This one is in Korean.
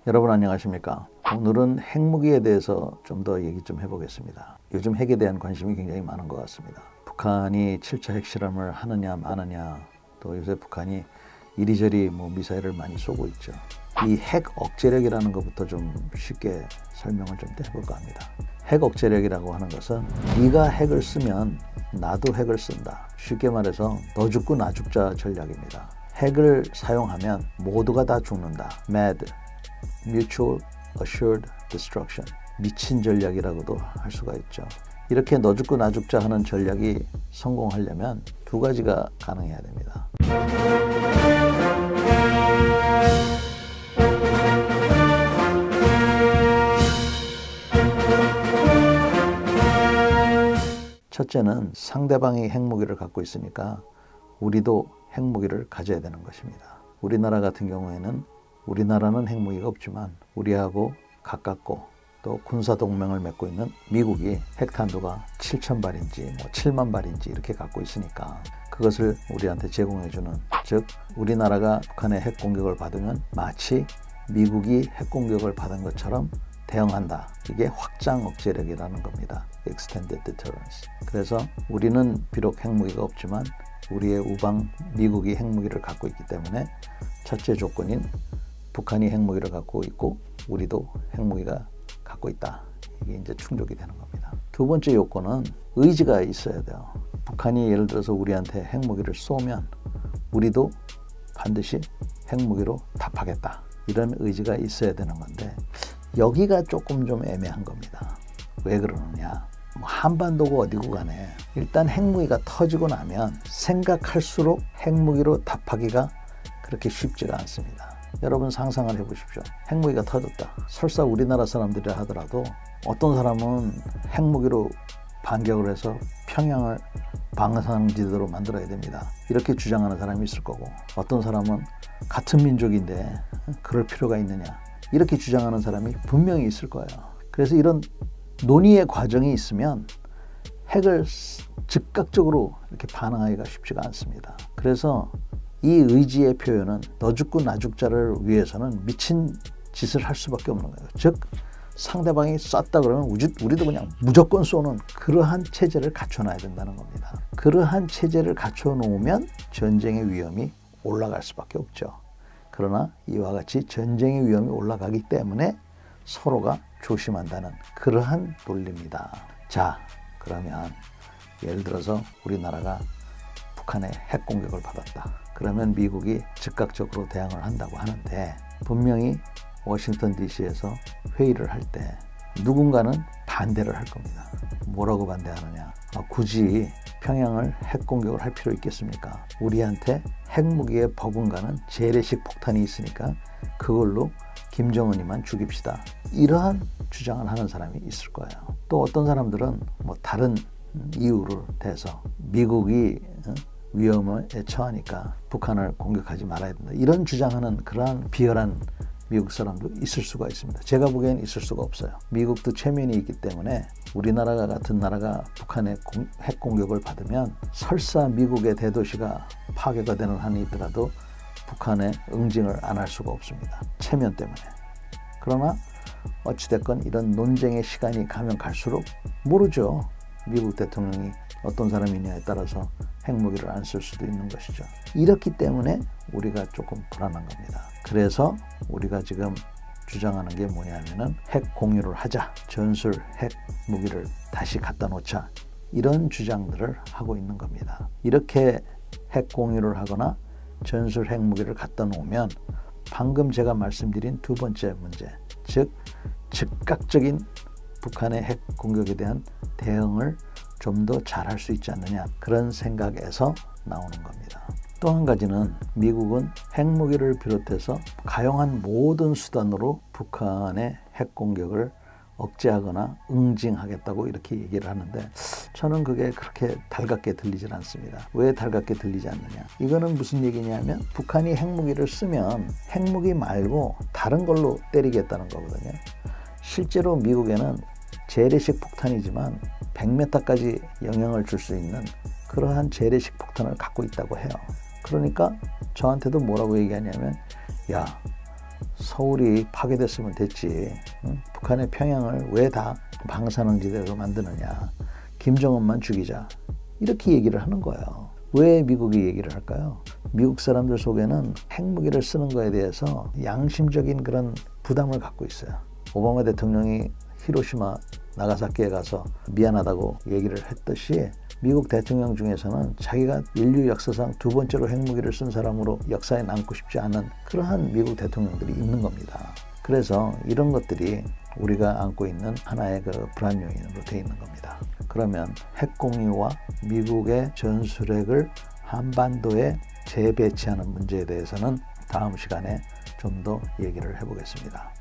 여러분 안녕하십니까? 오늘은 핵무기에 대해서 좀 더 얘기 좀 해보겠습니다. 요즘 핵에 대한 관심이 굉장히 많은 것 같습니다. 북한이 7차 핵실험을 하느냐 마느냐, 또 요새 북한이 이리저리 미사일을 많이 쏘고 있죠. 이 핵 억제력이라는 것부터 좀 쉽게 설명을 좀 해볼까 합니다. 핵 억제력이라고 하는 것은 네가 핵을 쓰면 나도 핵을 쓴다. 쉽게 말해서 너 죽고 나 죽자 전략입니다. 핵을 사용하면 모두가 다 죽는다. MAD, Mutual Assured Destruction, 미친 전략이라고도 할 수가 있죠. 이렇게 너 죽고 나 죽자 하는 전략이 성공하려면 두 가지가 가능해야 됩니다. 첫째는 상대방이 핵무기를 갖고 있으니까 우리도 핵무기를 가져야 되는 것입니다. 우리나라 같은 경우에는 우리나라는 핵무기가 없지만 우리하고 가깝고 또 군사동맹을 맺고 있는 미국이 핵탄두가 7,000발인지 7만 발인지 이렇게 갖고 있으니까 그것을 우리한테 제공해주는, 즉 우리나라가 북한의 핵공격을 받으면 마치 미국이 핵공격을 받은 것처럼 대응한다. 이게 확장 억제력이라는 겁니다. Extended Deterrence. 그래서 우리는 비록 핵무기가 없지만 우리의 우방 미국이 핵무기를 갖고 있기 때문에 첫째 조건인 북한이 핵무기를 갖고 있고 우리도 핵무기가 갖고 있다. 이게 이제 충족이 되는 겁니다. 두 번째 요건은 의지가 있어야 돼요. 북한이 예를 들어서 우리한테 핵무기를 쏘면 우리도 반드시 핵무기로 답하겠다. 이런 의지가 있어야 되는 건데 여기가 조금 좀 애매한 겁니다. 왜 그러느냐? 한반도고 어디고 간에 일단 핵무기가 터지고 나면 생각할수록 핵무기로 답하기가 그렇게 쉽지가 않습니다. 여러분 상상을 해보십시오. 핵무기가 터졌다. 설사 우리나라 사람들이라 하더라도 어떤 사람은 핵무기로 반격을 해서 평양을 방사능지대로 만들어야 됩니다. 이렇게 주장하는 사람이 있을 거고, 어떤 사람은 같은 민족인데 그럴 필요가 있느냐 이렇게 주장하는 사람이 분명히 있을 거예요. 그래서 이런 논의의 과정이 있으면 핵을 즉각적으로 이렇게 반응하기가 쉽지가 않습니다. 그래서 이 의지의 표현은 너 죽고 나 죽자를 위해서는 미친 짓을 할 수밖에 없는 거예요. 즉 상대방이 쐈다 그러면 우리도 그냥 무조건 쏘는 그러한 체제를 갖춰놔야 된다는 겁니다. 그러한 체제를 갖춰놓으면 전쟁의 위험이 올라갈 수밖에 없죠. 그러나 이와 같이 전쟁의 위험이 올라가기 때문에 서로가 조심한다는 그러한 논리입니다. 자, 그러면 예를 들어서 우리나라가 북한의 핵 공격을 받았다. 그러면 미국이 즉각적으로 대응을 한다고 하는데 분명히 워싱턴 DC에서 회의를 할 때 누군가는 반대를 할 겁니다. 뭐라고 반대하느냐? 굳이 평양을 핵 공격을 할 필요 있겠습니까? 우리한테 핵무기에 버금가는 재래식 폭탄이 있으니까 그걸로 김정은이만 죽입시다. 이러한 주장을 하는 사람이 있을 거예요. 또 어떤 사람들은 다른 이유를 대서 미국이 위험에 처하니까 북한을 공격하지 말아야 된다. 이런 주장하는 그러한 비열한 미국 사람도 있을 수가 있습니다. 제가 보기엔 있을 수가 없어요. 미국도 체면이 있기 때문에 우리나라 같은 나라가 북한의 핵 공격을 받으면 설사 미국의 대도시가 파괴가 되는 한이 있더라도 북한에 응징을 안 할 수가 없습니다. 체면 때문에. 그러나 어찌됐건 이런 논쟁의 시간이 가면 갈수록 모르죠. 미국 대통령이 어떤 사람이냐에 따라서 핵무기를 안 쓸 수도 있는 것이죠. 이렇기 때문에 우리가 조금 불안한 겁니다. 그래서 우리가 지금 주장하는 게 뭐냐면은 핵 공유를 하자. 전술 핵무기를 다시 갖다 놓자. 이런 주장들을 하고 있는 겁니다. 이렇게 핵 공유를 하거나 전술 핵무기를 갖다 놓으면 방금 제가 말씀드린 두 번째 문제, 즉 즉각적인 북한의 핵 공격에 대한 대응을 좀 더 잘할 수 있지 않느냐, 그런 생각에서 나오는 겁니다. 또 한 가지는 미국은 핵무기를 비롯해서 가용한 모든 수단으로 북한의 핵 공격을 억제하거나 응징하겠다고 이렇게 얘기를 하는데 저는 그게 그렇게 달갑게 들리질 않습니다. 왜 달갑게 들리지 않느냐? 이거는 무슨 얘기냐면 북한이 핵무기를 쓰면 핵무기 말고 다른 걸로 때리겠다는 거거든요. 실제로 미국에는 재래식 폭탄이지만 100m까지 영향을 줄 수 있는 그러한 재래식 폭탄을 갖고 있다고 해요. 그러니까 저한테도 뭐라고 얘기하냐면, 야, 서울이 파괴됐으면 됐지. 응? 북한의 평양을 왜 다 방사능지대로 만드느냐. 김정은만 죽이자. 이렇게 얘기를 하는 거예요. 왜 미국이 얘기를 할까요? 미국 사람들 속에는 핵무기를 쓰는 거에 대해서 양심적인 그런 부담을 갖고 있어요. 오바마 대통령이 히로시마, 나가사키에 가서 미안하다고 얘기를 했듯이 미국 대통령 중에서는 자기가 인류 역사상 두 번째로 핵무기를 쓴 사람으로 역사에 남고 싶지 않은 그러한 미국 대통령들이 있는 겁니다. 그래서 이런 것들이 우리가 안고 있는 하나의 그 불안 요인으로 되어 있는 겁니다. 그러면 핵공유와 미국의 전술핵을 한반도에 재배치하는 문제에 대해서는 다음 시간에 좀 더 얘기를 해보겠습니다.